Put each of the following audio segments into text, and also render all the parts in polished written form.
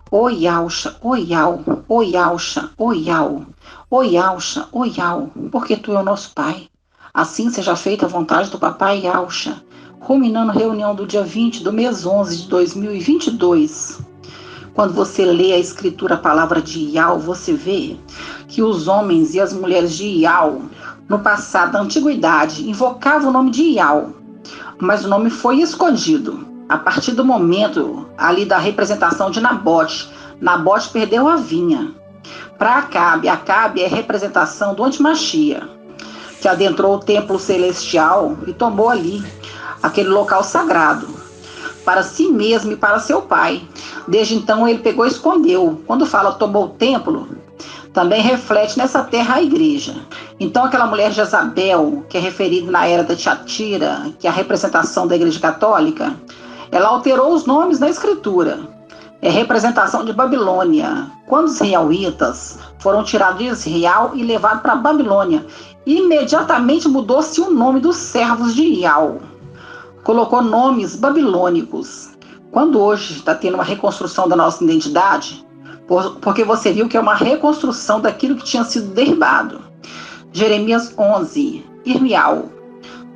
Oi, Alcha, oi, Al, oi, Alcha, oi, Al, oi, Alcha, oi, Al, porque tu é o nosso Pai. Assim seja feita a vontade do Papai Alcha. Ruminando reunião do dia 20 do mês 11 de 2022. Quando você lê a escritura, a palavra de Ial, você vê que os homens e as mulheres de Ial, no passado, da antiguidade, invocavam o nome de Ial, mas o nome foi escondido. A partir do momento ali da representação de Nabote, Nabote perdeu a vinha. Para Acabe é representação do antimachia, que adentrou o templo celestial e tomou ali aquele local sagrado para si mesmo e para seu pai. Desde então ele pegou e escondeu. Quando fala tomou o templo, também reflete nessa terra a igreja. Então aquela mulher Jezabel, que é referida na era da Tiatira, que é a representação da igreja católica, ela alterou os nomes na escritura. É representação de Babilônia. Quando os israelitas foram tirados de Israel e levados para a Babilônia, imediatamente mudou-se o nome dos servos de Ial. Colocou nomes babilônicos. Quando hoje está tendo uma reconstrução da nossa identidade, porque você viu que é uma reconstrução daquilo que tinha sido derribado. Jeremias 11, Irmial,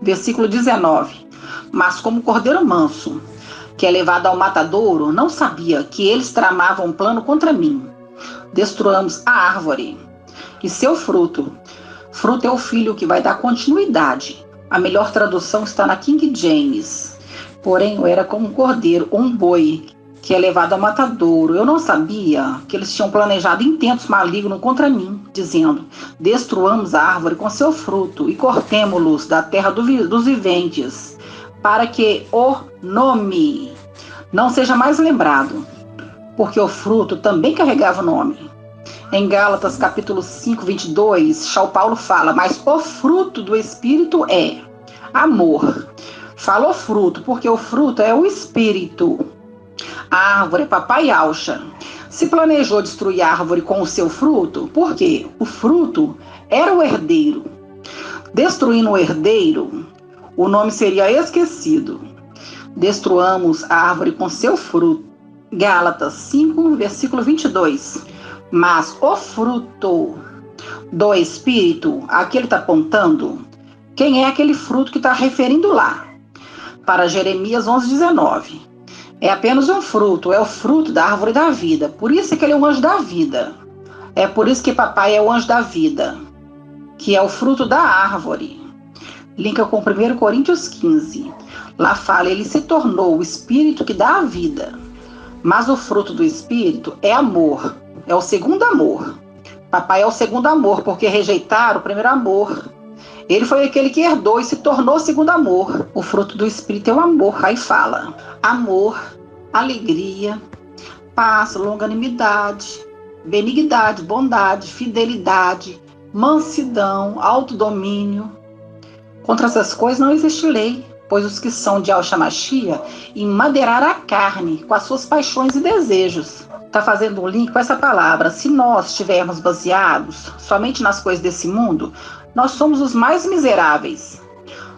versículo 19. Mas como cordeiro manso, que é levado ao matadouro, não sabia que eles tramavam um plano contra mim. Destruamos a árvore e seu fruto. Fruto é o filho que vai dar continuidade. A melhor tradução está na King James. Porém, eu era como um cordeiro, um boi, que é levado ao matadouro. Eu não sabia que eles tinham planejado intentos malignos contra mim, dizendo: destruamos a árvore com seu fruto e cortemo-los da terra dos viventes, para que o nome não seja mais lembrado, porque o fruto também carregava o nome. Em Gálatas capítulo 5, 22, São Paulo fala: mas o fruto do Espírito é amor. Fala o fruto, porque o fruto é o Espírito. A árvore é Papai Alcha. Se planejou destruir a árvore com o seu fruto, porque o fruto era o herdeiro. Destruindo o herdeiro, o nome seria esquecido. Destruamos a árvore com seu fruto. Gálatas 5, versículo 22. Mas o fruto do Espírito, aqui ele está apontando, quem é aquele fruto que está referindo lá? Para Jeremias 11, 19. É apenas um fruto, é o fruto da árvore da vida. Por isso que ele é o anjo da vida. É por isso que papai é o anjo da vida, que é o fruto da árvore. Linka com 1 Coríntios 15. Lá fala, ele se tornou o Espírito que dá a vida. Mas o fruto do Espírito é amor. É o segundo amor. Papai é o segundo amor, porque rejeitaram o primeiro amor. Ele foi aquele que herdou e se tornou o segundo amor. O fruto do Espírito é o amor. Aí fala: amor, alegria, paz, longanimidade, benignidade, bondade, fidelidade, mansidão, autodomínio. Contra essas coisas não existe lei, pois os que são de Al-Shamashia emadeiraram a carne com as suas paixões e desejos. Está fazendo um link com essa palavra. Se nós estivermos baseados somente nas coisas desse mundo, nós somos os mais miseráveis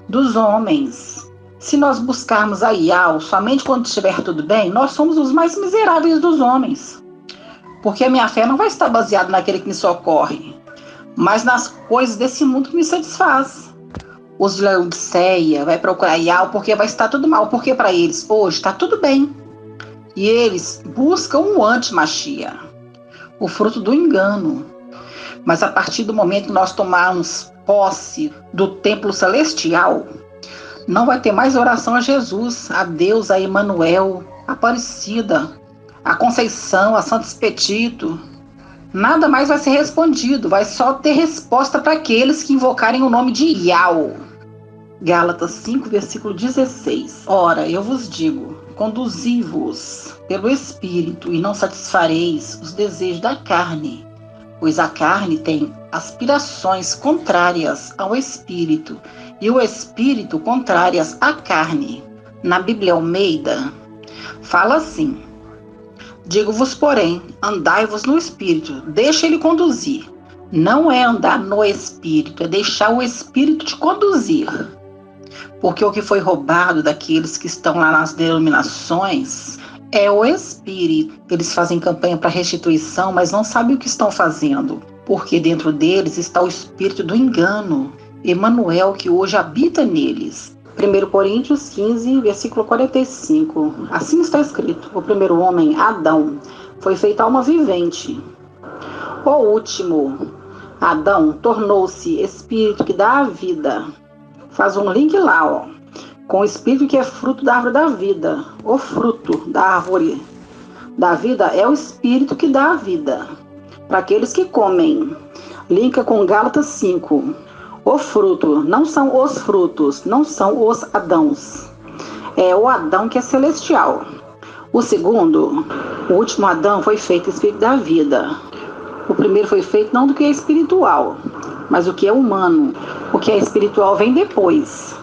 dos homens. Se nós buscarmos a Ial somente quando estiver tudo bem, nós somos os mais miseráveis dos homens. Porque a minha fé não vai estar baseada naquele que me socorre, mas nas coisas desse mundo que me satisfaz. Os de Laodiceia vai procurar Ial porque vai estar tudo mal, porque para eles hoje está tudo bem. E eles buscam o anti-machia, o fruto do engano. Mas a partir do momento que nós tomarmos posse do templo celestial, não vai ter mais oração a Jesus, a Deus, a Emanuel, a Aparecida, a Conceição, a Santo Expedito. Nada mais vai ser respondido, vai só ter resposta para aqueles que invocarem o nome de Ial. Gálatas 5, versículo 16. Ora, eu vos digo, conduzi-vos pelo Espírito e não satisfareis os desejos da carne, pois a carne tem aspirações contrárias ao Espírito e o Espírito contrárias à carne. Na Bíblia Almeida, fala assim: digo-vos, porém, andai-vos no Espírito, deixa ele conduzir. Não é andar no Espírito, é deixar o Espírito te conduzir. Porque o que foi roubado daqueles que estão lá nas denominações É o espírito. Eles fazem campanha para restituição, mas não sabem o que estão fazendo, porque dentro deles está o espírito do engano, Emanuel, que hoje habita neles. 1 Coríntios 15, versículo 45. Assim está escrito: o primeiro homem, Adão, foi feito alma vivente. O último, Adão, tornou-se espírito que dá a vida. Faz um link lá, ó, com o espírito que é fruto da árvore da vida. O fruto da árvore da vida é o espírito que dá a vida para aqueles que comem. Linka com Gálatas 5. O fruto não são os frutos, não são os Adãos. É o Adão que é celestial. O segundo, o último Adão, foi feito espírito da vida. O primeiro foi feito não do que é espiritual, mas do que é humano. O que é espiritual vem depois.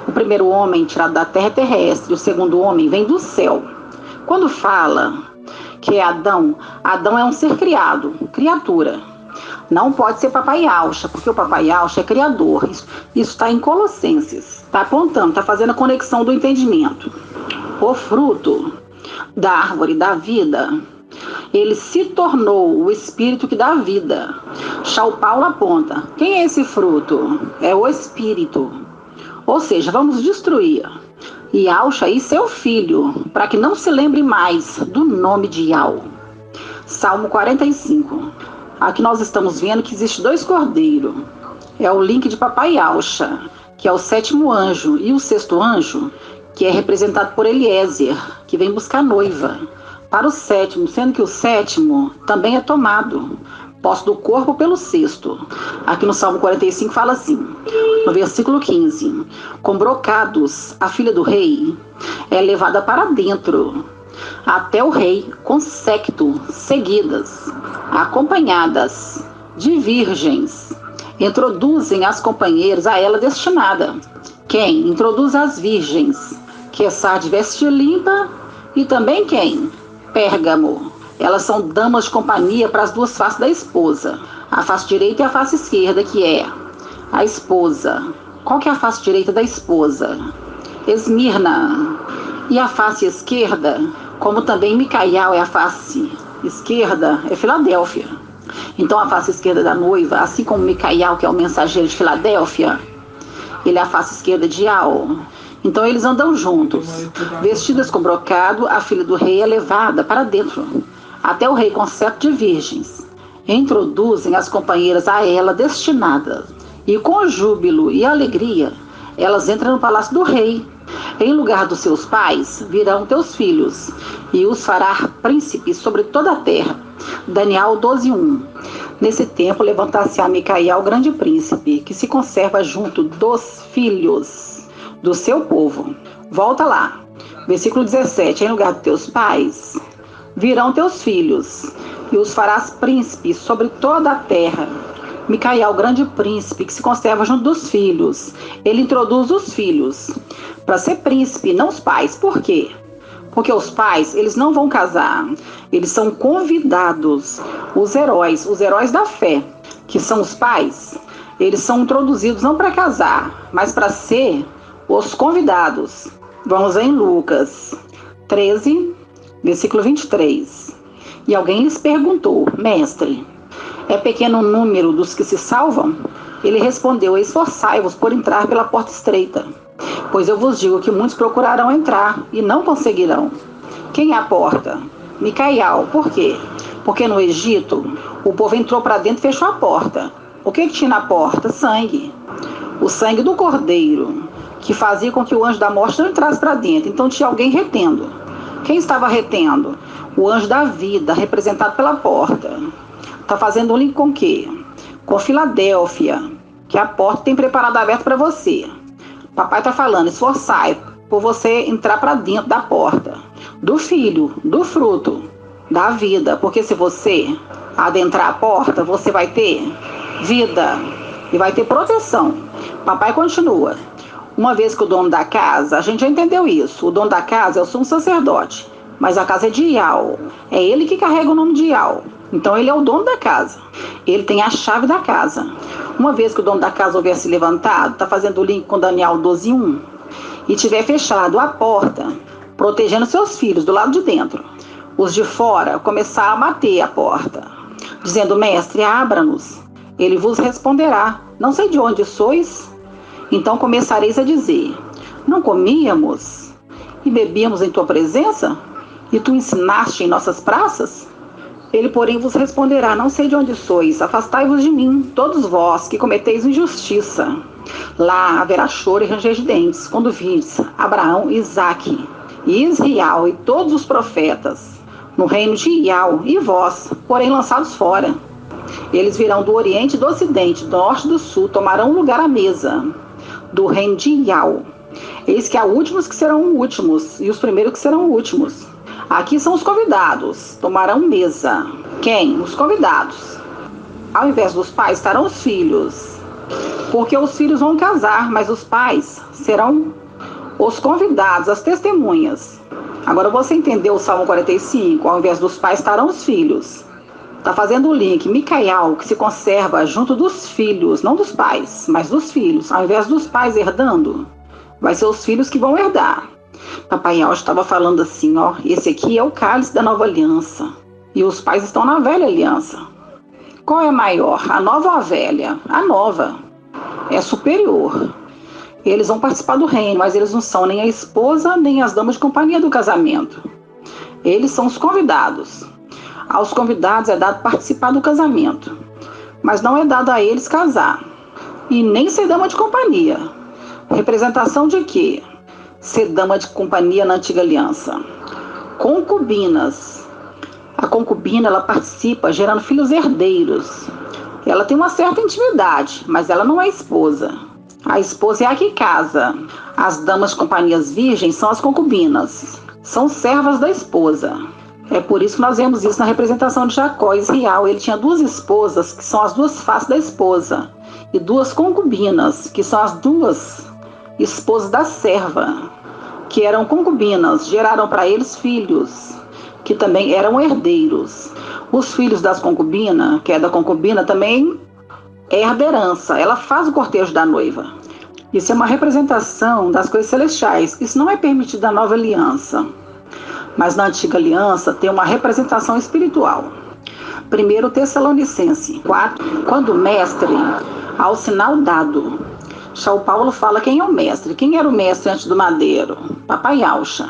O primeiro homem tirado da terra é terrestre, o segundo homem vem do céu. Quando fala que é Adão, Adão é um ser criado, criatura. Não pode ser papai Alcha, porque o papai Alcha é criador. Isso está em Colossenses. Está apontando, está fazendo a conexão do entendimento. O fruto da árvore da vida, ele se tornou o espírito que dá vida. São Paulo aponta: quem é esse fruto? É o espírito. Ou seja, vamos destruir Yalcha e seu filho, para que não se lembre mais do nome de Yal. Salmo 45. Aqui nós estamos vendo que existe 2 cordeiros. É o link de papai Yalcha, que é o 7º anjo, e o 6º anjo, que é representado por Eliezer, que vem buscar noiva, para o 7º, sendo que o 7º também é tomado, posse do corpo pelo 6º. Aqui no Salmo 45 fala assim, no versículo 15: com brocados, a filha do rei é levada para dentro, até o rei, com séquito, seguidas, acompanhadas de virgens, introduzem as companheiras a ela destinada. Quem? Introduz as virgens, Quessar de veste limpa, e também quem? Pérgamo. Elas são damas de companhia para as 2 faces da esposa, a face direita e a face esquerda, que é a esposa. Qual que é a face direita da esposa? Esmirna. E a face esquerda, como também Micael é a face esquerda, é Filadélfia. Então a face esquerda da noiva, assim como Micael, que é o mensageiro de Filadélfia, ele é a face esquerda de Al. Então eles andam juntos. Vestidas com brocado, a filha do rei é levada para dentro, até o rei com séquito de virgens. Introduzem as companheiras a ela destinadas, e com júbilo e alegria elas entram no palácio do rei. Em lugar dos seus pais virão teus filhos, e os fará príncipes sobre toda a terra. Daniel 12:1. Nesse tempo levantar-se-á Micael, grande príncipe, que se conserva junto dos filhos do seu povo. Volta lá. Versículo 17. Em lugar de teus pais virão teus filhos, e os farás príncipes sobre toda a terra. Micael, grande príncipe, que se conserva junto dos filhos. Ele introduz os filhos para ser príncipe, não os pais. Por quê? Porque os pais, eles não vão casar. Eles são convidados. Os heróis da fé, que são os pais, eles são introduzidos não para casar, mas para ser os convidados. Vamos em Lucas 13, versículo 23. E alguém lhes perguntou: mestre, é pequeno o número dos que se salvam? Ele respondeu: esforçai-vos por entrar pela porta estreita, pois eu vos digo que muitos procurarão entrar e não conseguirão. Quem é a porta? Micael. Por quê? Porque no Egito o povo entrou para dentro e fechou a porta. O que tinha na porta? Sangue. O sangue do cordeiro, que fazia com que o anjo da morte não entrasse para dentro. Então tinha alguém retendo. Quem estava retendo? O anjo da vida, representado pela porta. Está fazendo um link com o quê? Com Filadélfia, que a porta tem preparado aberto para você. Papai está falando: esforçai por você entrar para dentro da porta, do filho, do fruto, da vida. Porque se você adentrar a porta, você vai ter vida e vai ter proteção. Papai continua: uma vez que o dono da casa, a gente já entendeu isso, o dono da casa é o sumo sacerdote, mas a casa é de Yal, é ele que carrega o nome de Yal. Então ele é o dono da casa, ele tem a chave da casa. Uma vez que o dono da casa houver se levantado, está fazendo o link com Daniel 12:1, e tiver fechado a porta protegendo seus filhos do lado de dentro. Os de fora começaram a bater a porta, dizendo: Mestre, abra-nos. Ele vos responderá: Não sei de onde sois. Então começareis a dizer: Não comíamos e bebíamos em tua presença? E tu ensinaste em nossas praças? Ele, porém, vos responderá: Não sei de onde sois, afastai-vos de mim, todos vós que cometeis injustiça. Lá haverá choro e ranger de dentes, quando virdes Abraão, Isaque e Israel e todos os profetas no reino de Ial, e vós, porém, lançados fora. Eles virão do oriente e do ocidente, do norte e do sul, tomarão lugar à mesa do reino de Ial. Eis que há últimos que serão últimos, e os primeiros que serão últimos. Aqui são os convidados, tomarão mesa. Quem? Os convidados. Ao invés dos pais estarão os filhos, porque os filhos vão casar, mas os pais serão os convidados, as testemunhas. Agora você entendeu o Salmo 45? Ao invés dos pais estarão os filhos. Está fazendo o link. Micael, que se conserva junto dos filhos, não dos pais, mas dos filhos. Ao invés dos pais herdando, vai ser os filhos que vão herdar. Papai Al estava falando assim, ó, esse aqui é o cálice da nova aliança. E os pais estão na velha aliança. Qual é maior, a nova ou a velha? A nova é superior. Eles vão participar do reino, mas eles não são nem a esposa, nem as damas de companhia do casamento. Eles são os convidados. Aos convidados é dado participar do casamento, mas não é dado a eles casar. E nem ser dama de companhia. Representação de quê? Ser dama de companhia na antiga aliança. Concubinas. A concubina, ela participa gerando filhos herdeiros. Ela tem uma certa intimidade, mas ela não é esposa. A esposa é a que casa. As damas de companhias virgens são as concubinas. São servas da esposa. É por isso que nós vemos isso na representação de Jacó e Israel. Ele tinha duas esposas, que são as duas faces da esposa, e duas concubinas, que são as duas esposas da serva, que eram concubinas, geraram para eles filhos, que também eram herdeiros. Os filhos das concubinas, que é da concubina, também herda herança. Ela faz o cortejo da noiva. Isso é uma representação das coisas celestiais. Isso não é permitido na nova aliança. Mas na antiga aliança tem uma representação espiritual. 1 Tessalonicenses 4, quando o mestre, ao sinal dado. São Paulo fala quem é o mestre. Quem era o mestre antes do madeiro? Papai Yaucha.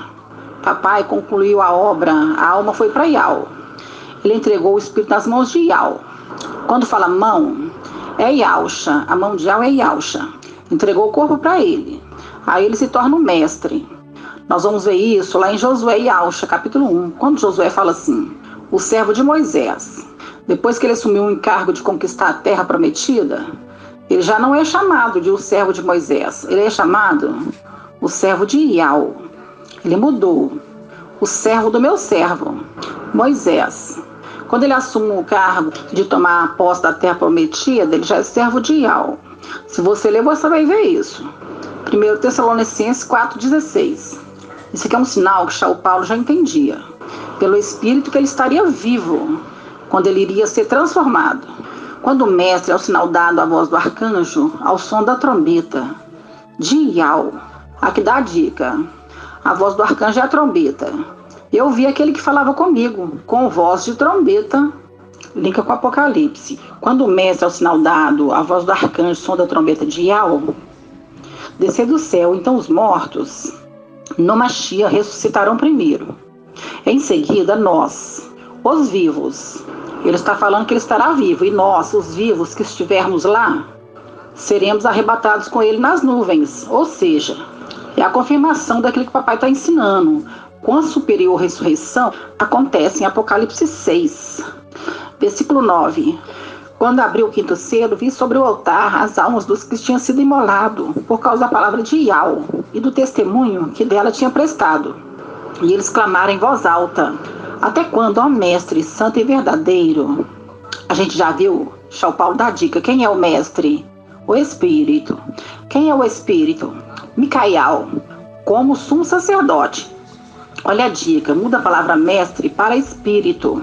Papai concluiu a obra, a alma foi para Ial. Ele entregou o espírito nas mãos de Ial. Quando fala mão, é Yaucha. A mão de Ial é Yaucha. Entregou o corpo para ele. Aí ele se torna o mestre. Nós vamos ver isso lá em Josué e Yaucha, capítulo 1. Quando Josué fala assim, o servo de Moisés, depois que ele assumiu o encargo de conquistar a terra prometida, ele já não é chamado de o servo de Moisés. Ele é chamado o servo de Ial. Ele mudou. O servo do meu servo, Moisés. Quando ele assume o cargo de tomar a posse da terra prometida, ele já é servo de Ial. Se você ler, você vai ver isso. 1 Tessalonicenses 4,16. Isso aqui é um sinal que São Paulo já entendia. Pelo Espírito que ele estaria vivo, quando ele iria ser transformado. Quando o mestre é o sinal dado à voz do arcanjo, ao som da trombeta, de Ial. Aqui dá a dica. A voz do arcanjo é a trombeta. Eu vi aquele que falava comigo, com voz de trombeta, linka com Apocalipse. Quando o mestre é o sinal dado, a voz do arcanjo, som da trombeta de Ial, descer do céu, então os mortos, no Mashiach, ressuscitarão primeiro. Em seguida, nós, os vivos. Ele está falando que ele estará vivo, e nós, os vivos que estivermos lá, seremos arrebatados com ele nas nuvens. Ou seja, é a confirmação daquilo que o papai está ensinando. Com a superior ressurreição, acontece em Apocalipse 6, versículo 9. Quando abriu o quinto selo, vi sobre o altar as almas dos que tinham sido imolados por causa da palavra de Ial e do testemunho que dela tinha prestado. E eles clamaram em voz alta: até quando, ó mestre, santo e verdadeiro? A gente já viu, São Paulo dá dica, quem é o mestre? O Espírito. Quem é o Espírito? Micael, como sumo sacerdote. Olha a dica, muda a palavra mestre para Espírito.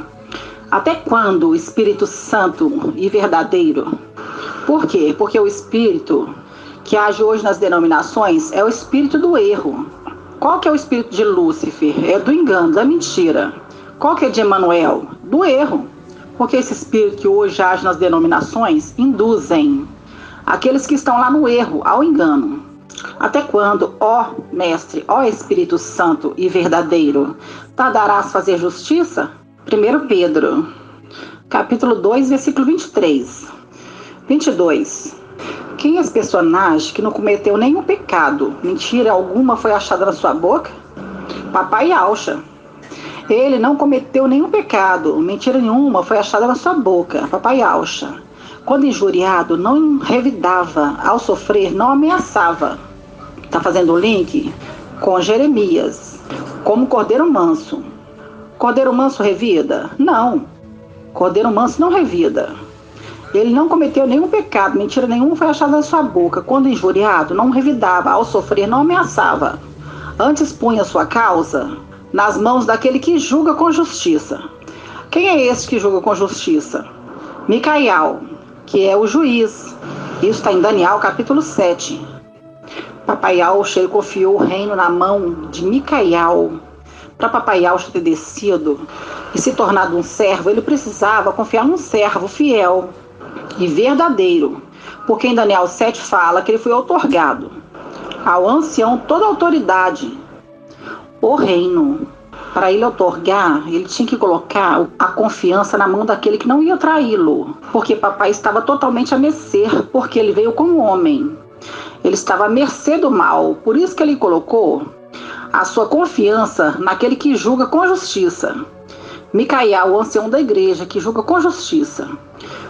Até quando o Espírito Santo e verdadeiro? Por quê? Porque o Espírito que age hoje nas denominações é o espírito do erro. Qual que é o espírito de Lúcifer? É do engano, da mentira. Qual que é de Emanuel? Do erro. Porque esse espírito que hoje age nas denominações induzem aqueles que estão lá no erro, ao engano. Até quando, ó Mestre, ó Espírito Santo e verdadeiro, tardarás fazer justiça? 1 Pedro, capítulo 2, versículo 23. 22. Quem é esse personagem que não cometeu nenhum pecado? Mentira alguma foi achada na sua boca? Papai Yaucha. Ele não cometeu nenhum pecado, mentira nenhuma foi achada na sua boca, Papai Yaucha. Quando injuriado, não revidava, ao sofrer, não ameaçava. Está fazendo o link com Jeremias, como cordeiro manso. Cordeiro manso revida? Não. Cordeiro manso não revida. Ele não cometeu nenhum pecado, mentira nenhuma foi achada na sua boca. Quando injuriado, não revidava, ao sofrer, não ameaçava. Antes punha sua causa nas mãos daquele que julga com justiça. Quem é esse que julga com justiça? Micael, que é o juiz. Isso está em Daniel, capítulo 7. Papai Yaucha, ele confiou o reino na mão de Micael. Para Papai Yaucha ter descido e se tornado um servo, ele precisava confiar num servo fiel e verdadeiro. Porque em Daniel 7 fala que ele foi outorgado ao ancião toda a autoridade, o reino. Para ele outorgar, ele tinha que colocar a confiança na mão daquele que não ia traí-lo. Porque papai estava totalmente a mercê, porque ele veio como homem. Ele estava à mercê do mal. Por isso que ele colocou a sua confiança naquele que julga com justiça. Micael, o ancião da igreja, que julga com justiça.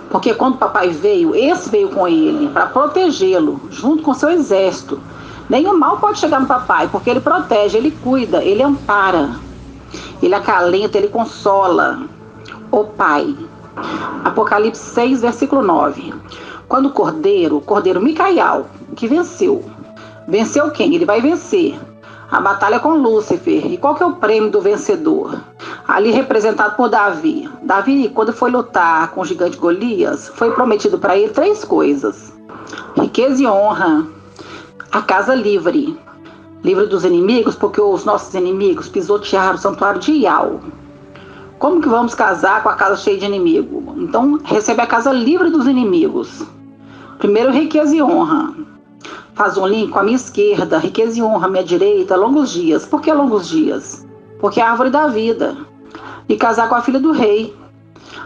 Porque quando papai veio, esse veio com ele para protegê-lo, junto com seu exército. Nenhum mal pode chegar no papai, porque ele protege, ele cuida, ele ampara, ele acalenta, ele consola. O Pai. Apocalipse 6, versículo 9. Quando o cordeiro Micael, que venceu. Venceu quem? Ele vai vencer a batalha com Lúcifer. E qual que é o prêmio do vencedor? Ali representado por Davi. Davi, quando foi lutar com o gigante Golias, foi prometido para ele 3 coisas: riqueza e honra, a casa livre dos inimigos, porque os nossos inimigos pisotearam o santuário de Iau. Como que vamos casar com a casa cheia de inimigo? Então, recebe a casa livre dos inimigos. Primeiro, riqueza e honra. Faz um link com a minha esquerda, riqueza e honra, minha direita, longos dias. Por que longos dias? Porque é a árvore da vida. E casar com a filha do rei,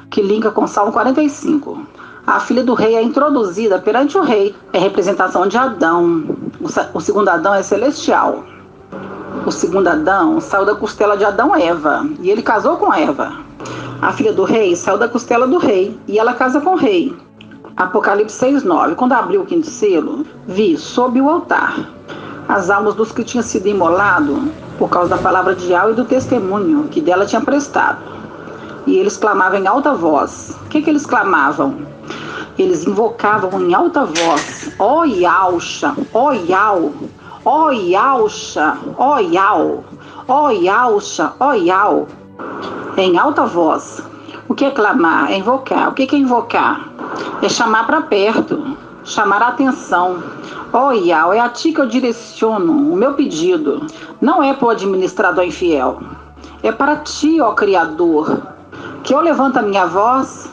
que linka com Salmo 45. A filha do rei é introduzida perante o rei. É representação de Adão. O segundo Adão é celestial. O segundo Adão saiu da costela de Adão e Eva. E ele casou com Eva. A filha do rei saiu da costela do rei. E ela casa com o rei. Apocalipse 6:9. Quando abriu o 5º selo, vi sob o altar as almas dos que tinham sido imolados por causa da palavra de Yahweh e do testemunho que dela tinha prestado. E eles clamavam em alta voz. O que eles clamavam? Eles invocavam em alta voz: ó Yaucha, ó Yau, ó Yaucha, ó Yau, ó Yaucha, ó Yau. Em alta voz. O que é clamar? É invocar. O que é invocar? É chamar para perto, chamar a atenção. Ó Yau, é a ti que eu direciono o meu pedido. Não é para o administrador infiel. É para ti, ó Criador, que eu levanto a minha voz.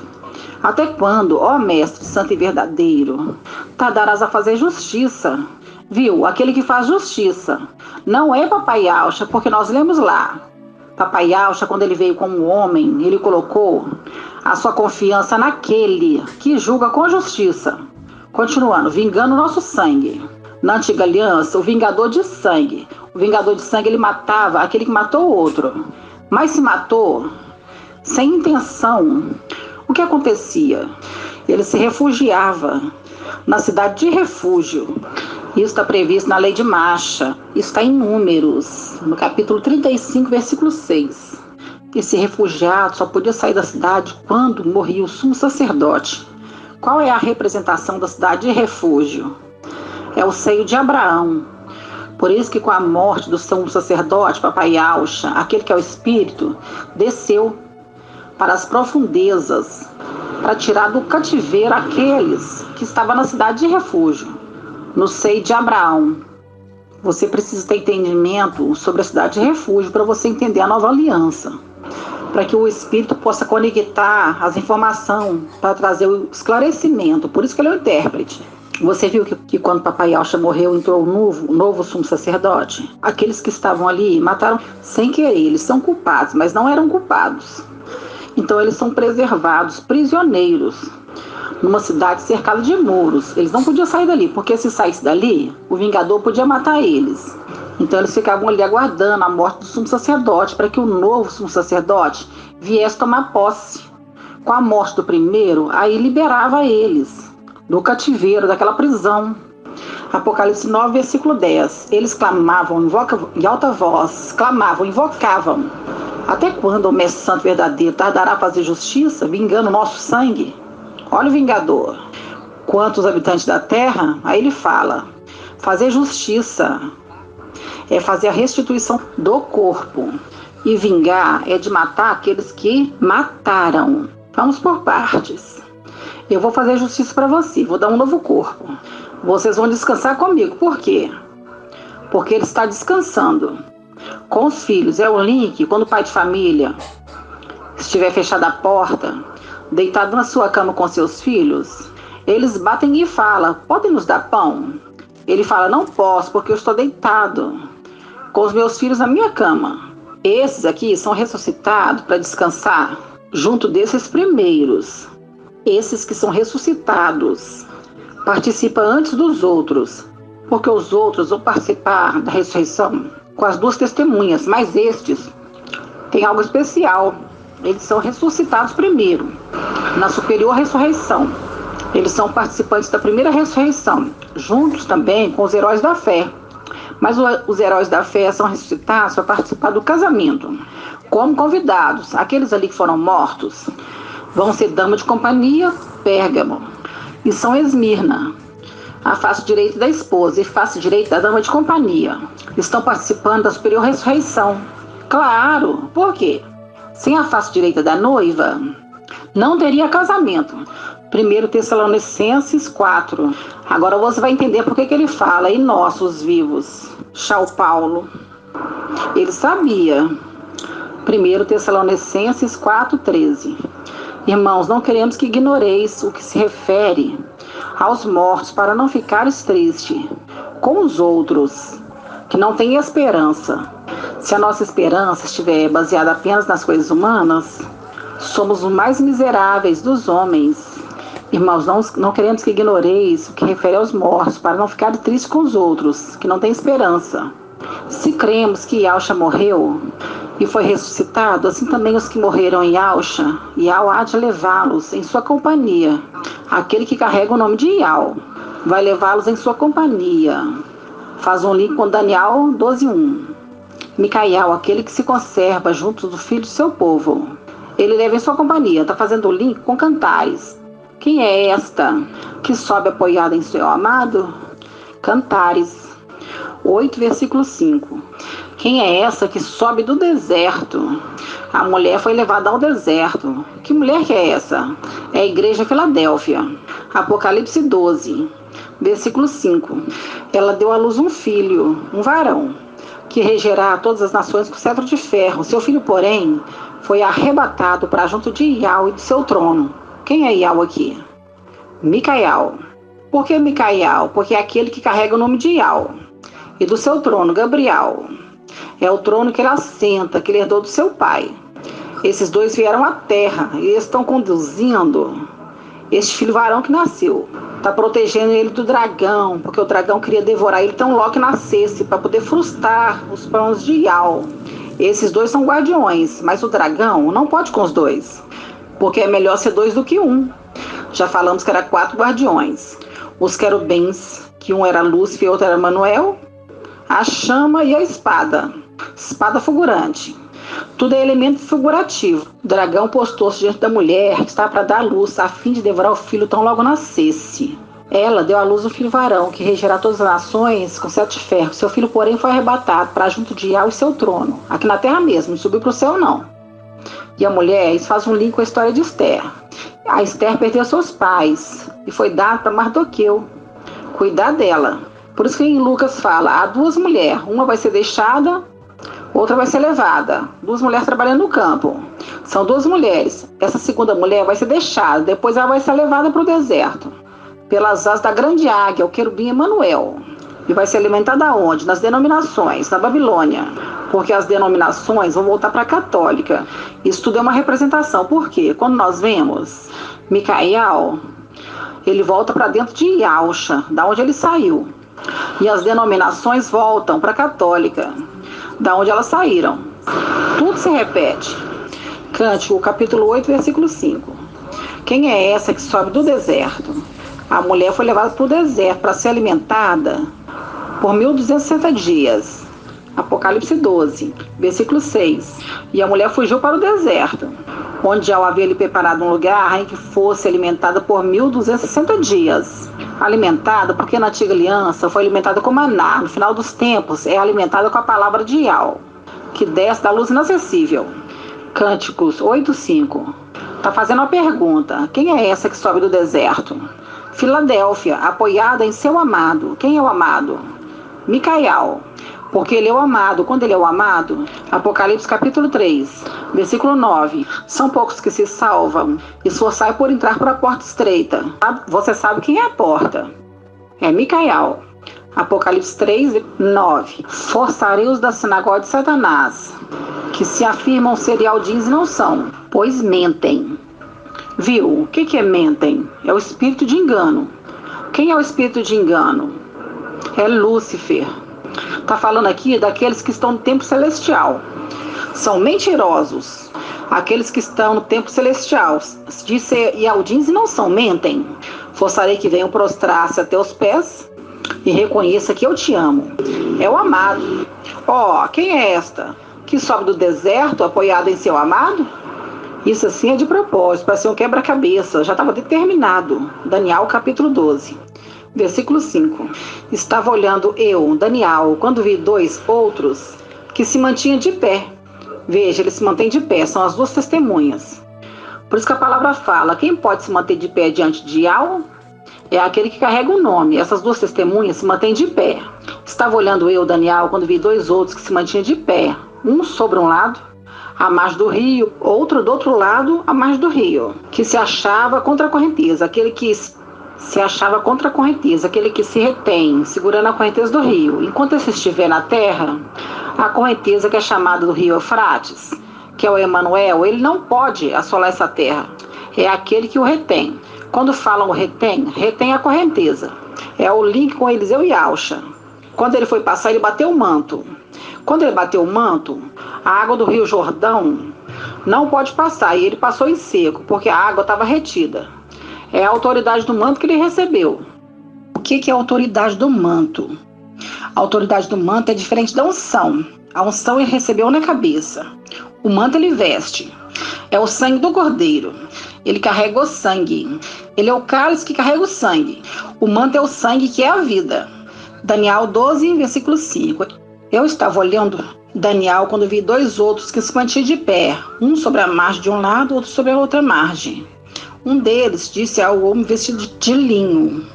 Até quando, ó Mestre Santo e Verdadeiro, tardarás a fazer justiça? Viu? Aquele que faz justiça. Não é Papai Yaucha, porque nós lemos lá. Papai Yaucha, quando ele veio como homem, ele colocou a sua confiança naquele que julga com justiça. Continuando, vingando o nosso sangue. Na antiga aliança, o vingador de sangue. O vingador de sangue, ele matava aquele que matou o outro. Mas se matou sem intenção. O que acontecia? Ele se refugiava na cidade de refúgio. Isso está previsto na lei de Macha. Isso está em Números, no capítulo 35, versículo 6. Esse refugiado só podia sair da cidade quando morria o sumo sacerdote. Qual é a representação da cidade de refúgio? É o seio de Abraão. Por isso que com a morte do sumo sacerdote, Papai Yaucha, aquele que é o Espírito, desceu para as profundezas, para tirar do cativeiro aqueles que estavam na cidade de refúgio, no seio de Abraão. Você precisa ter entendimento sobre a cidade de refúgio para você entender a nova aliança, para que o Espírito possa conectar as informações para trazer o esclarecimento. Por isso que ele é o intérprete. Você viu que quando Papai Yaucha morreu, entrou um novo sumo sacerdote? Aqueles que estavam ali mataram sem querer. Eles são culpados, mas não eram culpados. Então eles são preservados, prisioneiros, numa cidade cercada de muros. Eles não podiam sair dali, porque se saísse dali, o Vingador podia matar eles. Então eles ficavam ali aguardando a morte do sumo sacerdote, para que o novo sumo sacerdote viesse tomar posse. Com a morte do primeiro, aí liberava eles do cativeiro, daquela prisão. Apocalipse 9, versículo 10. Eles clamavam em alta voz, invocavam. Até quando o Mestre Santo verdadeiro tardará a fazer justiça, vingando o nosso sangue? Olha o Vingador. Quantos habitantes da terra? Aí ele fala, fazer justiça é fazer a restituição do corpo. E vingar é de matar aqueles que mataram. Vamos por partes. Eu vou fazer justiça para você, vou dar um novo corpo. Vocês vão descansar comigo. Por quê? Porque ele está descansando com os filhos. É o link, quando o pai de família estiver fechado a porta, deitado na sua cama com seus filhos, eles batem e falam, podem nos dar pão? Ele fala, não posso, porque eu estou deitado com os meus filhos na minha cama. Esses aqui são ressuscitados para descansar junto desses primeiros. Esses que são ressuscitados participam antes dos outros, porque os outros vão participar da ressurreição com as duas testemunhas, mas estes têm algo especial. Eles são ressuscitados primeiro, na superior ressurreição. Eles são participantes da primeira ressurreição, juntos também com os heróis da fé. Mas os heróis da fé são ressuscitados para participar do casamento, como convidados. Aqueles ali que foram mortos vão ser dama de companhia, Pérgamo, e São Esmirna, a face direita da esposa e face direita da dama de companhia. Estão participando da superior ressurreição. Claro, por quê? Sem a face direita da noiva, não teria casamento. 1 Tessalonicenses 4. Agora você vai entender por que ele fala, e nós, os vivos. São Paulo, ele sabia. 1 Tessalonicenses 4:13. Irmãos, não queremos que ignoreis o que se refere aos mortos, para não ficares triste com os outros, que não têm esperança. Se a nossa esperança estiver baseada apenas nas coisas humanas, somos os mais miseráveis dos homens. Irmãos, não queremos que ignoreis o que refere aos mortos, para não ficar triste com os outros, que não têm esperança. Se cremos que Yaucha morreu e foi ressuscitado, assim também os que morreram em Yaucha, Yau há de levá-los em sua companhia. Aquele que carrega o nome de Yau vai levá-los em sua companhia. Faz um link com Daniel 12:1. Micael, aquele que se conserva junto do filho do seu povo, ele leva em sua companhia. Está fazendo o link com Cantares. Quem é esta que sobe apoiada em seu amado? Cantares 8, versículo 5. Quem é essa que sobe do deserto? A mulher foi levada ao deserto. Que mulher que é essa? É a igreja Filadélfia. Apocalipse 12, versículo 5. Ela deu à luz um filho, um varão, que regerá todas as nações com cetro de ferro. Seu filho, porém, foi arrebatado para junto de Yau e de seu trono. Quem é Yau aqui? Micael. Por que Micael? Porque é aquele que carrega o nome de Yau. E do seu trono, Gabriel. É o trono que ele assenta, que ele herdou do seu pai. Esses dois vieram à terra e estão conduzindo este filho varão que nasceu. Está protegendo ele do dragão, porque o dragão queria devorar ele tão logo que nascesse, para poder frustrar os planos de Yau. Esses dois são guardiões, mas o dragão não pode com os dois, porque é melhor ser dois do que um. Já falamos que era 4 guardiões. Os querubins, que um era Lúcifer e outro era Manuel, a chama e a espada. Espada fulgurante. Tudo é elemento figurativo. O dragão postou-se diante da mulher que estava para dar luz, a fim de devorar o filho tão logo nascesse. Ela deu à luz um filho varão, que regerá todas as nações com cetro de ferro. Seu filho, porém, foi arrebatado para junto de Yau e seu trono. Aqui na terra mesmo, não subiu para o céu, não. E a mulher, isso faz um link com a história de Esther. A Esther perdeu seus pais e foi dada para Mardoqueu cuidar dela. Por isso que em Lucas fala, há duas mulheres, uma vai ser deixada, outra vai ser levada. Duas mulheres trabalhando no campo. São duas mulheres. Essa segunda mulher vai ser deixada, depois ela vai ser levada para o deserto, pelas asas da grande águia, o querubim Emanuel. E vai ser alimentada aonde? Nas denominações, na Babilônia. Porque as denominações vão voltar para a católica. Isso tudo é uma representação. Por quê? Quando nós vemos Micael, ele volta para dentro de Iauxa, da onde ele saiu. E as denominações voltam para a católica, da onde elas saíram. Tudo se repete. Cântico, capítulo 8, versículo 5. Quem é essa que sobe do deserto? A mulher foi levada para o deserto para ser alimentada por 1260 dias. Apocalipse 12, versículo 6. E a mulher fugiu para o deserto, onde já havia lhe preparado um lugar em que fosse alimentada por 1260 dias. Alimentada porque na antiga aliança foi alimentada com maná. No final dos tempos é alimentada com a palavra de Yahweh, que desce da luz inacessível. Cânticos 8:5. Está fazendo uma pergunta. Quem é essa que sobe do deserto? Filadélfia, apoiada em seu amado. Quem é o amado? Micael, porque ele é o amado. Quando ele é o amado, Apocalipse capítulo 3, versículo 9. São poucos que se salvam. Esforçai por entrar por a porta estreita. Você sabe quem é a porta? É Micael. Apocalipse 3, 9. Forçarei os da sinagoga de Satanás, que se afirmam ser Aldins e não são, pois mentem. Viu? O que é mentem? É o espírito de engano. Quem é o espírito de engano? É Lúcifer. Está falando aqui daqueles que estão no templo celestial. São mentirosos. Aqueles que estão no templo celestial. Disse Aldins e não são, mentem. Forçarei que venham prostrar-se até os pés e reconheça que eu te amo. É o amado. Quem é esta que sobe do deserto apoiada em seu amado? Isso assim é de propósito, para ser um quebra-cabeça. Já estava determinado. Daniel capítulo 12. Versículo 5. Estava olhando eu, Daniel, quando vi dois outros que se mantinham de pé. Veja, eles se mantêm de pé, são as duas testemunhas. Por isso que a palavra fala, quem pode se manter de pé diante de Yahweh? É aquele que carrega o nome. Essas duas testemunhas se mantêm de pé. Estava olhando eu, Daniel, quando vi dois outros que se mantinham de pé. Um sobre um lado, à margem do rio, outro do outro lado, à margem do rio, que se achava contra a correnteza, aquele que se achava contra a correnteza, aquele que se retém, segurando a correnteza do rio. Enquanto esse estiver na terra, a correnteza que é chamada do rio Eufrates, que é o Emanuel, ele não pode assolar essa terra. É aquele que o retém. Quando falam retém a correnteza. É o link com Eliseu e Alcha. Quando ele foi passar, ele bateu o manto. Quando ele bateu o manto, a água do rio Jordão não pode passar. E ele passou em seco, porque a água estava retida. É a autoridade do manto que ele recebeu. O que é a autoridade do manto? A autoridade do manto é diferente da unção. A unção ele recebeu na cabeça. O manto ele veste. É o sangue do cordeiro. Ele carrega o sangue. Ele é o cálice que carrega o sangue. O manto é o sangue que é a vida. Daniel 12, versículo 5. Eu estava olhando Daniel quando vi dois outros que se mantinham de pé. Um sobre a margem de um lado, outro sobre a outra margem. Um deles disse ao homem vestido de linho,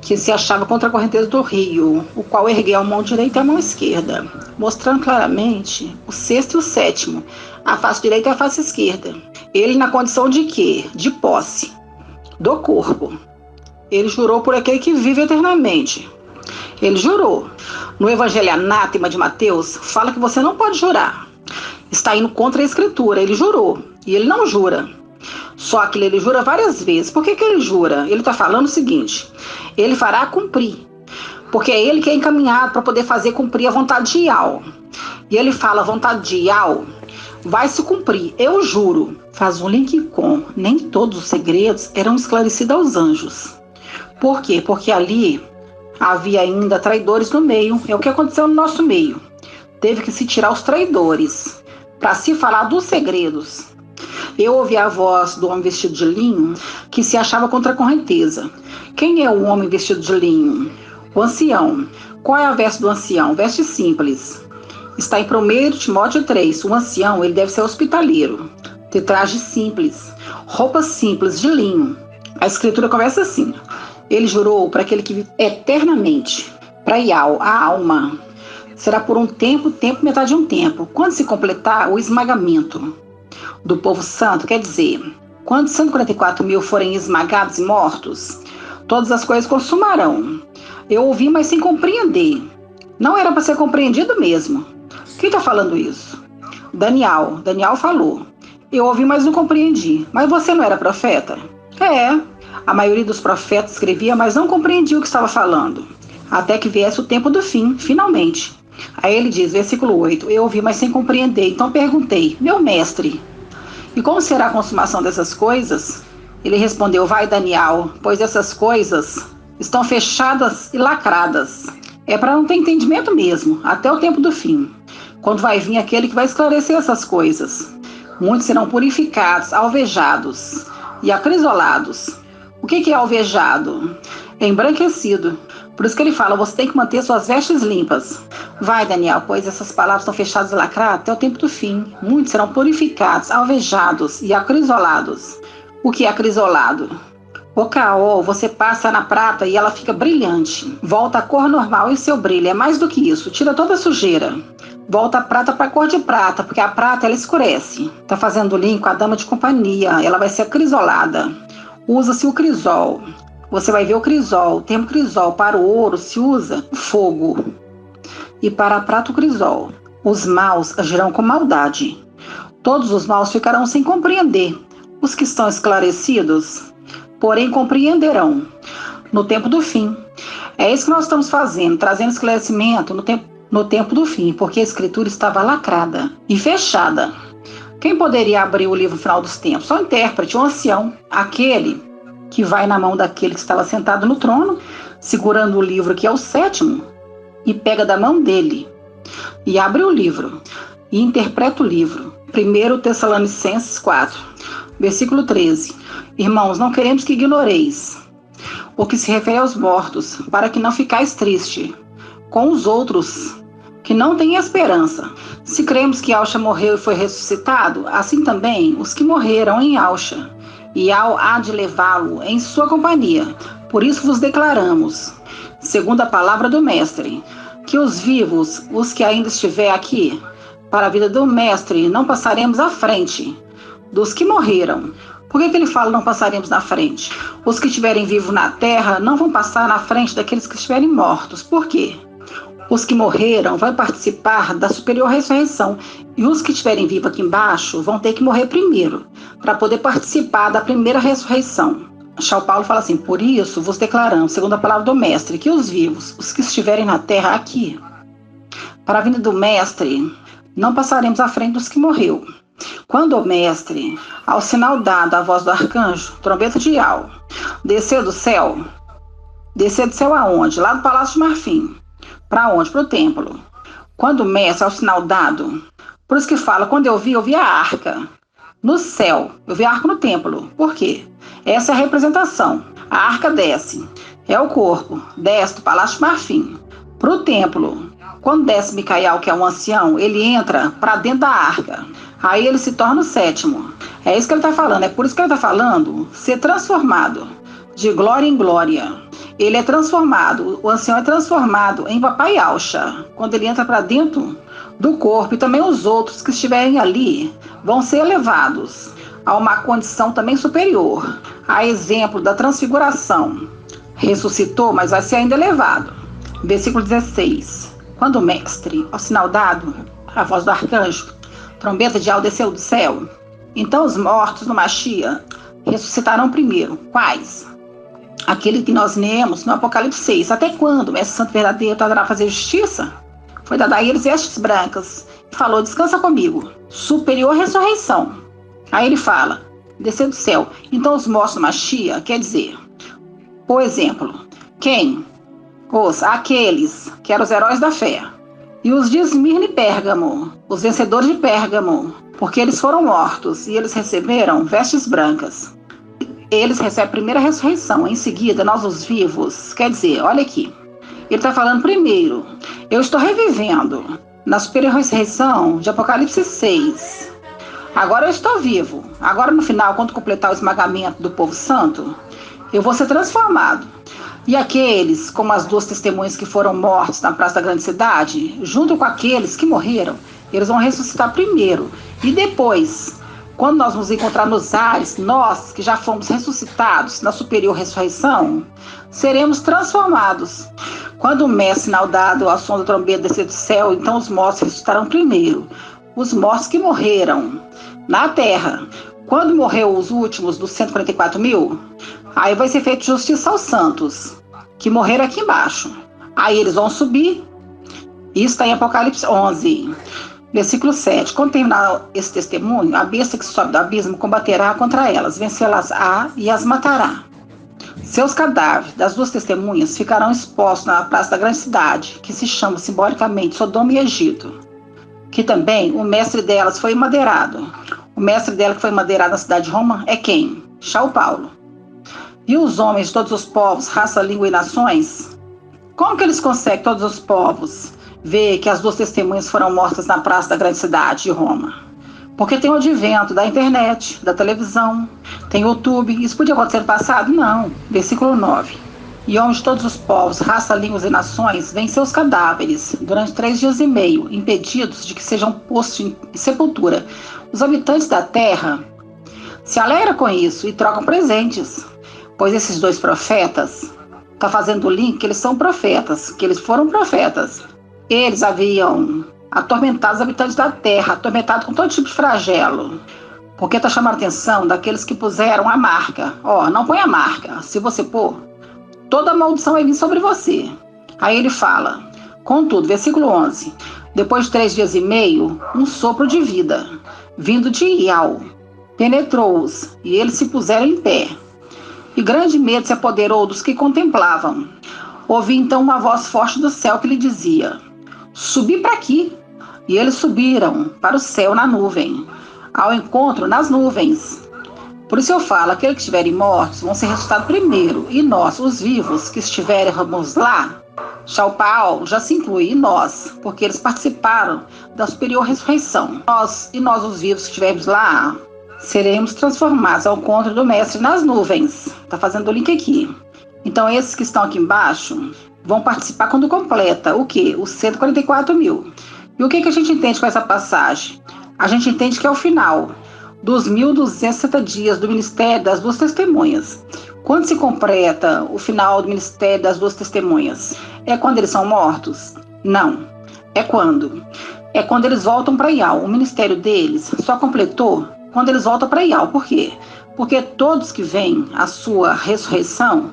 que se achava contra a correnteza do rio, o qual ergueu a mão direita e a mão esquerda, mostrando claramente o sexto e o sétimo, a face direita e a face esquerda. Ele na condição de quê? De posse do corpo. Ele jurou por aquele que vive eternamente. Ele jurou. No Evangelho Anátema de Mateus, fala que você não pode jurar. Está indo contra a Escritura. Ele jurou. E ele não jura. Só que ele jura várias vezes. Por que ele jura? Ele está falando o seguinte: ele fará cumprir. Porque é ele que é encaminhado para poder fazer cumprir a vontade de Yahweh. E ele fala, a vontade de Yahweh vai se cumprir. Eu juro. Faz um link com. Nem todos os segredos eram esclarecidos aos anjos. Por quê? Porque ali havia ainda traidores no meio. É o que aconteceu no nosso meio. Teve que se tirar os traidores para se falar dos segredos. Eu ouvi a voz do homem vestido de linho que se achava contra a correnteza. Quem é o homem vestido de linho? O ancião. Qual é a veste do ancião? Veste simples. Está em 1 Timóteo 3. O ancião ele deve ser hospitaleiro. Ter traje simples. Roupas simples de linho. A escritura começa assim. Ele jurou para aquele que vive eternamente. Para Iau, a alma será por um tempo, metade de um tempo. Quando se completar o esmagamento do povo santo, quer dizer, quando 144 mil forem esmagados e mortos, todas as coisas consumarão. Eu ouvi, mas sem compreender. Não era para ser compreendido mesmo. Quem está falando isso? Daniel. Daniel falou. Eu ouvi, mas não compreendi. Mas você não era profeta? É. A maioria dos profetas escrevia, mas não compreendia o que estava falando. Até que viesse o tempo do fim, finalmente. Aí ele diz, versículo 8, eu ouvi, mas sem compreender. Então perguntei, meu mestre, e como será a consumação dessas coisas? Ele respondeu, vai, Daniel, pois essas coisas estão fechadas e lacradas. É para não ter entendimento mesmo, até o tempo do fim, quando vai vir aquele que vai esclarecer essas coisas. Muitos serão purificados, alvejados e acrisolados. O que é alvejado? É embranquecido. Por isso que ele fala, você tem que manter suas vestes limpas. Vai, Daniel, pois essas palavras estão fechadas e lacradas até o tempo do fim. Muitos serão purificados, alvejados e acrisolados. O que é acrisolado? O caol, você passa na prata e ela fica brilhante. Volta à cor normal e seu brilho é mais do que isso. Tira toda a sujeira. Volta a prata para a cor de prata, porque a prata ela escurece. Está fazendo link com a dama de companhia. Ela vai ser acrisolada. Usa-se o crisol. Você vai ver o crisol. O termo crisol para o ouro se usa o fogo. E para a prata o crisol. Os maus agirão com maldade. Todos os maus ficarão sem compreender. Os que estão esclarecidos, porém, compreenderão no tempo do fim. É isso que nós estamos fazendo, trazendo esclarecimento no tempo do fim, porque a escritura estava lacrada e fechada. Quem poderia abrir o livro no final dos tempos? Só o intérprete, o ancião, aquele que vai na mão daquele que estava sentado no trono, segurando o livro que é o sétimo, e pega da mão dele, e abre o livro, e interpreta o livro. 1 Tessalonicenses 4, versículo 13. Irmãos, não queremos que ignoreis o que se refere aos mortos, para que não ficais triste com os outros que não têm esperança. Se cremos que Auxa morreu e foi ressuscitado, assim também os que morreram em Auxa, e há de levá-lo em sua companhia. Por isso vos declaramos, segundo a palavra do Mestre, que os vivos, os que ainda estiver aqui, para a vida do Mestre, não passaremos à frente dos que morreram. Por que ele fala não passaremos na frente? Os que estiverem vivos na terra não vão passar na frente daqueles que estiverem mortos. Por quê? Os que morreram vão participar da superior ressurreição. E os que estiverem vivos aqui embaixo vão ter que morrer primeiro, para poder participar da primeira ressurreição. São Paulo fala assim, por isso vos declaramos, segundo a palavra do Mestre, que os vivos, os que estiverem na terra aqui, para a vinda do Mestre, não passaremos à frente dos que morreu. Quando o Mestre, ao sinal dado à voz do arcanjo, trombeta de Iau, desceu do céu aonde? Lá do Palácio de Marfim. Para onde? Para o templo. Quando o Mestre, ao sinal dado, por isso que fala, quando eu vi a arca no céu, eu vi a arca no templo. Por quê? Essa é a representação. A arca desce, é o corpo, desce do Palácio de Marfim para o templo. Quando desce Micael, que é um ancião, ele entra para dentro da arca. Aí ele se torna o sétimo. É isso que ele está falando. É por isso que ele está falando ser transformado de glória em glória. Ele é transformado, o ancião é transformado em papai Auxa, quando ele entra para dentro do corpo. E também os outros que estiverem ali vão ser elevados a uma condição também superior. A exemplo da transfiguração. Ressuscitou, mas vai ser ainda elevado. Versículo 16. Quando o Mestre, ao sinal dado, a voz do arcanjo, trombeta de Iau desceu do céu, então os mortos no Machia ressuscitarão primeiro. Quais? Aquele que nós lemos no Apocalipse 6. Até quando o Mestre Santo Verdadeiro tardará a fazer justiça? Foi dado a eles vestes brancas e falou, descansa comigo. Superior ressurreição. Aí ele fala, descer do céu. Então os mortos no Machia, quer dizer, por exemplo, quem? Aqueles que eram os heróis da fé. E os de Esmirna e Pérgamo, os vencedores de Pérgamo, porque eles foram mortos e eles receberam vestes brancas. Eles recebem a primeira ressurreição. Em seguida, nós os vivos, quer dizer, olha aqui, ele está falando primeiro, eu estou revivendo na superior ressurreição de Apocalipse 6. Agora eu estou vivo. Agora no final, quando completar o esmagamento do povo santo, eu vou ser transformado. E aqueles, como as 2 testemunhas que foram mortos na praça da grande cidade, junto com aqueles que morreram, eles vão ressuscitar primeiro. E depois, quando nós nos encontrar nos ares, nós que já fomos ressuscitados na superior ressurreição, seremos transformados. Quando o mestre sinal dado ao som da trombeta descer do céu, então os mortos ressuscitarão primeiro. Os mortos que morreram na terra. Quando morreu os últimos dos 144 mil, aí vai ser feita justiça aos santos, que morreram aqui embaixo. Aí eles vão subir. Isso está em Apocalipse 11, versículo 7. Quando terminar esse testemunho, a besta que sobe do abismo combaterá contra elas, vencê-las-á e as matará. Seus cadáveres das 2 testemunhas ficarão expostos na praça da grande cidade, que se chama simbolicamente Sodoma e Egito, que também o mestre delas foi madeirado. O mestre dela que foi madeirado na cidade de Roma é quem? São Paulo. E os homens de todos os povos, raça, língua e nações? Como que eles conseguem, todos os povos, ver que as 2 testemunhas foram mortas na praça da grande cidade de Roma? Porque tem o advento da internet, da televisão, tem o YouTube. Isso podia acontecer no passado? Não. Versículo 9. E homens de todos os povos, raça, línguas e nações, veem seus cadáveres durante 3 dias e meio, impedidos de que sejam postos em sepultura. Os habitantes da terra se alegram com isso e trocam presentes, pois esses 2 profetas, está fazendo o link que eles são profetas, que eles foram profetas. Eles haviam atormentado os habitantes da terra, atormentado com todo tipo de flagelo, porque está chamando a atenção daqueles que puseram a marca. Não põe a marca, se você pôr, toda maldição vai vir sobre você. Aí ele fala, contudo, versículo 11, depois de 3 dias e meio, um sopro de vida, vindo de Iau, penetrou-os, e eles se puseram em pé. E grande medo se apoderou dos que contemplavam. Ouvi então uma voz forte do céu que lhe dizia, subi para aqui. E eles subiram para o céu na nuvem, ao encontro nas nuvens. Por isso eu falo, aqueles que estiverem mortos vão ser ressuscitados primeiro, e nós, os vivos, que estivermos lá, São Paulo já se inclui, e nós, porque eles participaram da superior ressurreição. Nós, os vivos que estivermos lá, seremos transformados ao encontro do Mestre nas nuvens. Está fazendo o link aqui. Então esses que estão aqui embaixo vão participar quando completa o quê? Os 144 mil. E o que a gente entende com essa passagem? A gente entende que é o final dos 1.260 dias do ministério das 2 testemunhas. Quando se completa o final do ministério das 2 testemunhas? É quando eles são mortos? Não. É quando? É quando eles voltam para Iau. O ministério deles só completou quando eles voltam para Iau. Por quê? Porque todos que veem a sua ressurreição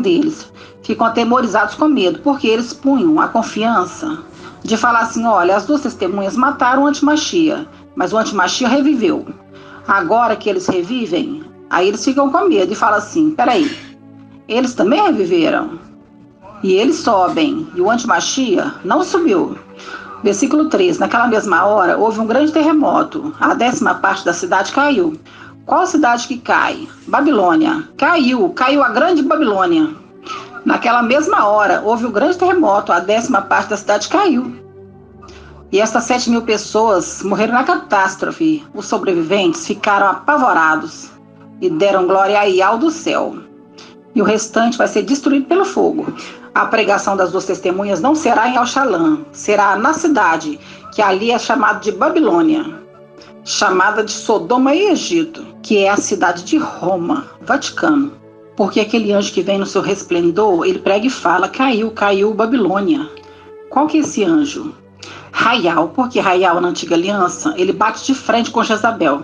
deles, ficam atemorizados com medo, porque eles punham a confiança de falar assim, olha, as 2 testemunhas mataram o Antimachia, mas o Antimachia reviveu. Agora que eles revivem, aí eles ficam com medo e falam assim, peraí, eles também reviveram? E eles sobem, e o Antimachia não subiu. Versículo 3, naquela mesma hora, houve um grande terremoto, a 10ª parte da cidade caiu. Qual cidade que cai? Babilônia. Caiu a grande Babilônia. Naquela mesma hora, houve um grande terremoto, a 10ª parte da cidade caiu. E essas 7.000 pessoas morreram na catástrofe. Os sobreviventes ficaram apavorados e deram glória a Iau do céu. E o restante vai ser destruído pelo fogo. A pregação das 2 testemunhas não será em Alxalã, será na cidade, que ali é chamada de Babilônia, chamada de Sodoma e Egito, que é a cidade de Roma, Vaticano. Porque aquele anjo que vem no seu resplendor, ele prega e fala, caiu Babilônia. Qual que é esse anjo? Raial, porque Raial na antiga aliança, ele bate de frente com Jezabel.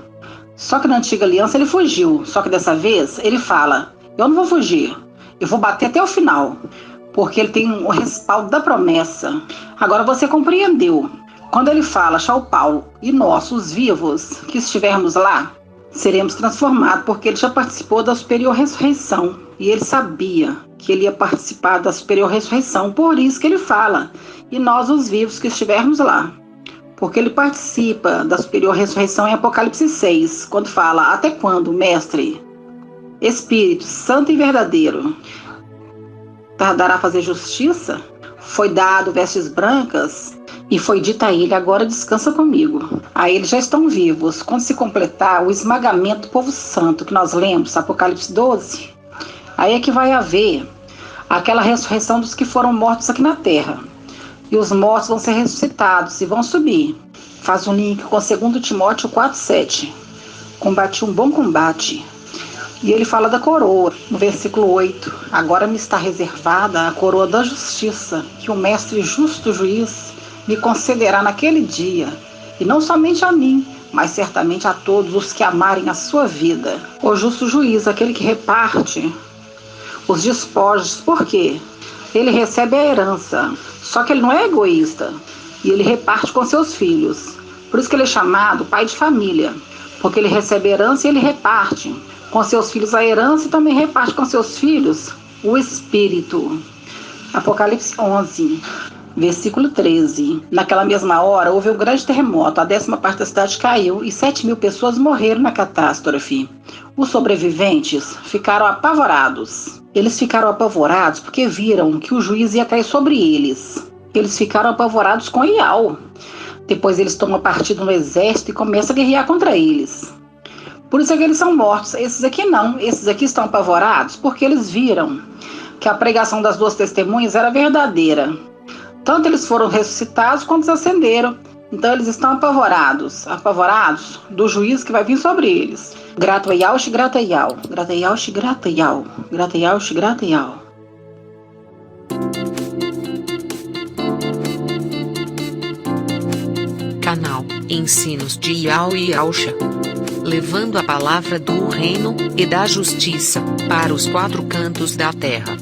Só que na antiga aliança ele fugiu, só que dessa vez ele fala, eu não vou fugir, eu vou bater até o final, porque ele tem o respaldo da promessa. Agora você compreendeu, quando ele fala, São Paulo, e nós, os vivos, que estivermos lá, seremos transformados, porque ele já participou da superior ressurreição. E ele sabia que ele ia participar da superior ressurreição. Por isso que ele fala, e nós os vivos que estivermos lá. Porque ele participa da superior ressurreição em Apocalipse 6, quando fala, até quando, mestre, Espírito Santo e verdadeiro, tardará a fazer justiça? Foi dado vestes brancas, e foi dito a ele, agora descansa comigo. Aí eles já estão vivos. Quando se completar o esmagamento do povo santo, que nós lemos, Apocalipse 12, Aí é que vai haver aquela ressurreição dos que foram mortos aqui na terra. E os mortos vão ser ressuscitados e vão subir. Faz um link com 2 Timóteo 4,7. Combati um bom combate. E ele fala da coroa, no versículo 8. Agora me está reservada a coroa da justiça, que o mestre justo juiz me concederá naquele dia. E não somente a mim, mas certamente a todos os que amarem a sua vida. O justo juiz, aquele que reparte os despojos. Por quê? Ele recebe a herança, só que ele não é egoísta. E ele reparte com seus filhos. Por isso que ele é chamado pai de família. Porque ele recebe a herança e ele reparte com seus filhos a herança e também reparte com seus filhos o espírito. Apocalipse 11, versículo 13. Naquela mesma hora houve um grande terremoto, a 10ª parte da cidade caiu e 7.000 pessoas morreram na catástrofe. Os sobreviventes ficaram apavorados. Eles ficaram apavorados porque viram que o juiz ia cair sobre eles. Eles ficaram apavorados com Iau. Depois eles tomam partido no exército e começam a guerrear contra eles. Por isso é que eles são mortos. Esses aqui não. Esses aqui estão apavorados porque eles viram que a pregação das 2 testemunhas era verdadeira. Tanto eles foram ressuscitados quanto ascenderam. Então eles estão apavorados do juízo que vai vir sobre eles. Grata Yaush, grata Yau. Grata Yaush, grata Yau. Grata Yaush, grata Yau. Canal Ensinos de Yau e Yausha, levando a palavra do reino e da justiça para os 4 cantos da terra.